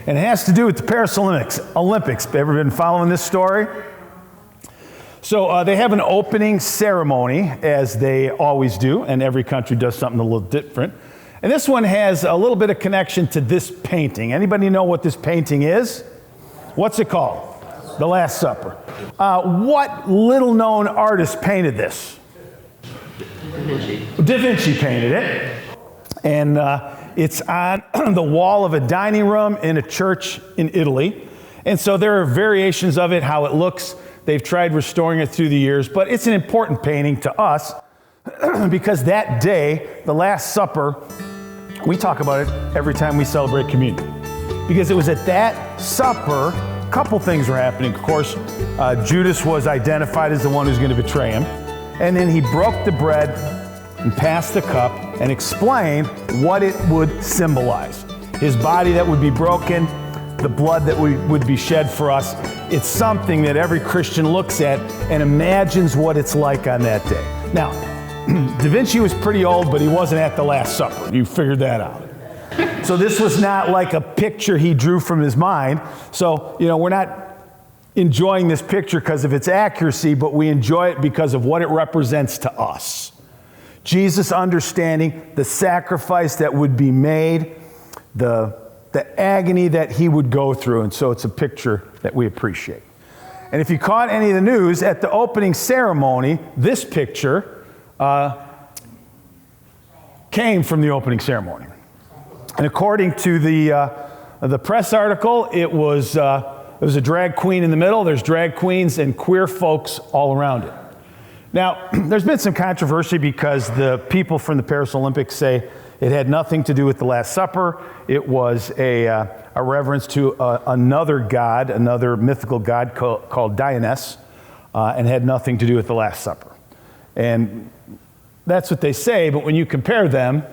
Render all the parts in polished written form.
And it has to do with the Paris Olympics. Ever been following this story? So they have an opening ceremony, as they always do, and every country does something a little different. And this one has a little bit of connection to this painting. Anybody know what this painting is? What's it called? The Last Supper. What little-known artist painted this? Da Vinci painted it. And it's on the wall of a dining room in a church in Italy. And so there are variations of it, how it looks. They've tried restoring it through the years, but it's an important painting to us because that day, the Last Supper, we talk about it every time we celebrate communion. Because it was at that supper, a couple things were happening. Of course, Judas was identified as the one who's going to betray him. And then he broke the bread and passed the cup and explained what it would symbolize. His body that would be broken, the blood that would be shed for us. It's something that every Christian looks at and imagines what it's like on that day. Now, Da Vinci was pretty old, but he wasn't at the Last Supper. You figured that out. So this was not like a picture he drew from his mind. So, we're not enjoying this picture because of its accuracy, but we enjoy it because of what it represents to us. Jesus understanding the sacrifice that would be made, the agony that he would go through. And so it's a picture that we appreciate. And if you caught any of the news, at the opening ceremony, this picture came from the opening ceremony. And according to the press article, it was a drag queen in the middle. There's drag queens and queer folks all around it. Now, there's been some controversy because the people from the Paris Olympics say it had nothing to do with the Last Supper. It was a reverence to another god, another mythical god called Dionysus, and had nothing to do with the Last Supper. And that's what they say, but when you compare them,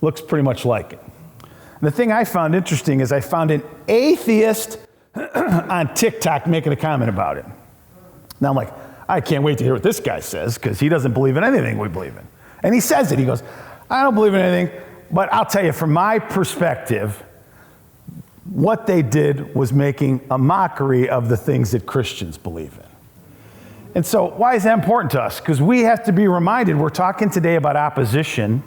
looks pretty much like it. And the thing I found interesting is I found an atheist on TikTok making a comment about it. Now I'm like, I can't wait to hear what this guy says, because he doesn't believe in anything we believe in. And he says it. He goes, I don't believe in anything, but I'll tell you, from my perspective, what they did was making a mockery of the things that Christians believe in. And so why is that important to us? Because we have to be reminded, we're talking today about opposition.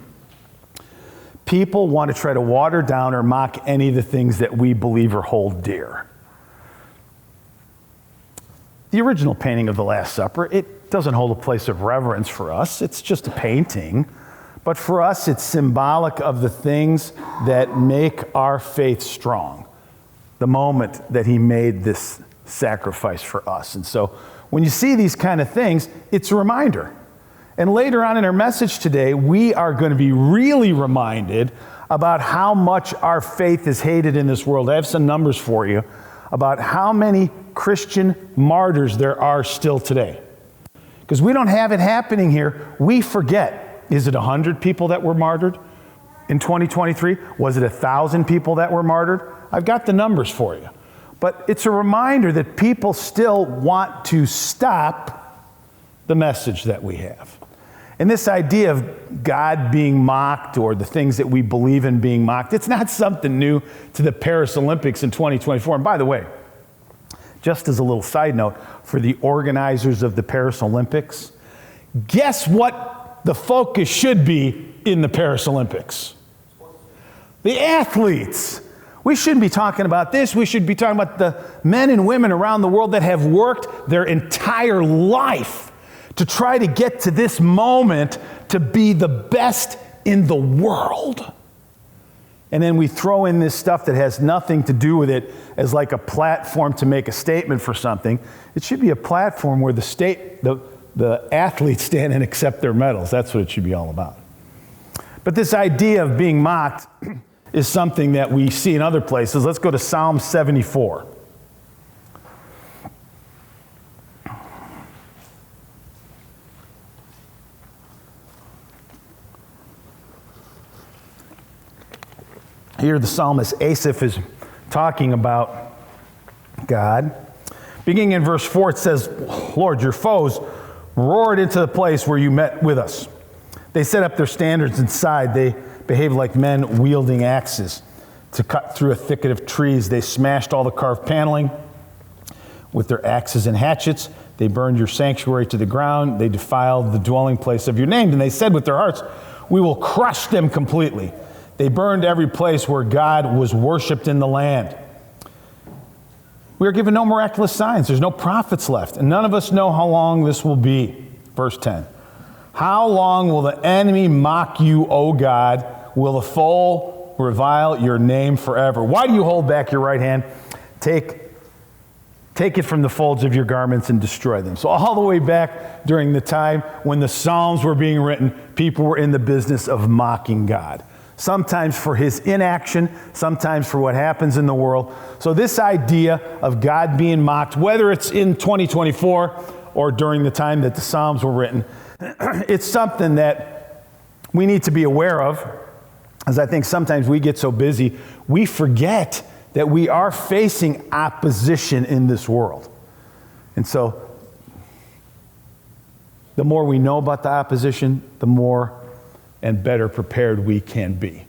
People want to try to water down or mock any of the things that we believe or hold dear. The original painting of the Last Supper, it doesn't hold a place of reverence for us. It's just a painting. But for us, it's symbolic of the things that make our faith strong. The moment that he made this sacrifice for us. And so when you see these kind of things, it's a reminder. And later on in our message today, we are going to be really reminded about how much our faith is hated in this world. I have some numbers for you about how many Christian martyrs there are still today. Because we don't have it happening here. We forget. Is it 100 people that were martyred in 2023? Was it 1,000 people that were martyred? I've got the numbers for you. But it's a reminder that people still want to stop the message that we have. And this idea of God being mocked or the things that we believe in being mocked, it's not something new to the Paris Olympics in 2024. And by the way, just as a little side note, for the organizers of the Paris Olympics, guess what the focus should be in the Paris Olympics? The athletes. We shouldn't be talking about this. We should be talking about the men and women around the world that have worked their entire life to try to get to this moment to be the best in the world. And then we throw in this stuff that has nothing to do with it as like a platform to make a statement for something. It should be a platform where the athletes stand and accept their medals. That's what it should be all about. But this idea of being mocked is something that we see in other places. Let's go to Psalm 74. Here the psalmist Asaph is talking about God. Beginning in verse 4, it says, Lord, your foes roared into the place where you met with us. They set up their standards inside. They behaved like men wielding axes. to cut through a thicket of trees. They smashed all the carved paneling with their axes and hatchets. They burned your sanctuary to the ground. They defiled the dwelling place of your name. And they said with their hearts, we will crush them completely. They burned every place where God was worshiped in the land. We are given no miraculous signs. There's no prophets left. And none of us know how long this will be. Verse 10. How long will the enemy mock you, O God? Will the foe revile your name forever? Why do you hold back your right hand? Take it from the folds of your garments and destroy them. So all the way back during the time when the Psalms were being written, people were in the business of mocking God. Sometimes for his inaction, sometimes for what happens in the world. So this idea of God being mocked, whether it's in 2024 or during the time that the Psalms were written, it's something that we need to be aware of, as I think sometimes we get so busy, we forget that we are facing opposition in this world. And so the more we know about the opposition, the more and better prepared we can be.